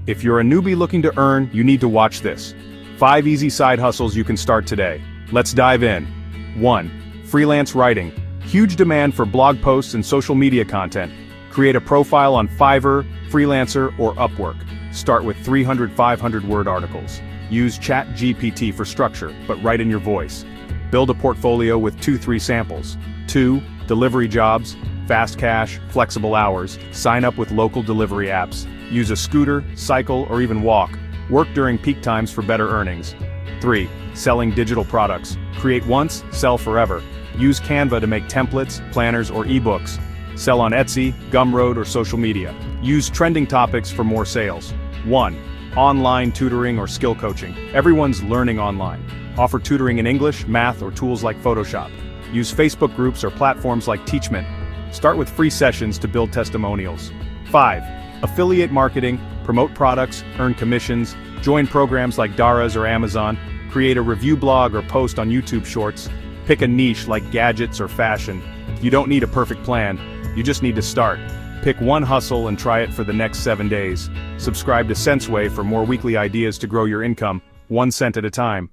If you're a newbie looking to earn, you need to watch this. 5 easy side hustles you can start today. Let's dive in. 1. Freelance writing. Huge demand for blog posts and social media content. Create a profile on Fiverr, Freelancer, or Upwork. Start with 300-500 word articles. Use ChatGPT for structure, but write in your voice. Build a portfolio with 2-3 samples. 2. Delivery jobs. Fast cash, flexible hours. Sign up with local delivery apps. Use a scooter, cycle, or even walk. Work during peak times for better earnings. 3. Selling digital products. Create once, sell forever. Use Canva to make templates, planners, or ebooks. Sell on Etsy, Gumroad, or social media. Use trending topics for more sales. 1. Online tutoring or skill coaching. Everyone's learning online. Offer tutoring in English, math, or tools like Photoshop. Use Facebook groups or platforms like Teachment. Start with free sessions to build testimonials. 5. Affiliate marketing. Promote products, earn commissions. Join programs like Dara's or Amazon. Create a review blog or post on YouTube Shorts. Pick a niche like gadgets or fashion. You don't need a perfect plan, you just need to start. Pick one hustle and try it for the next 7 days. Subscribe to CentsWay for more weekly ideas to grow your income, 1 cent at a time.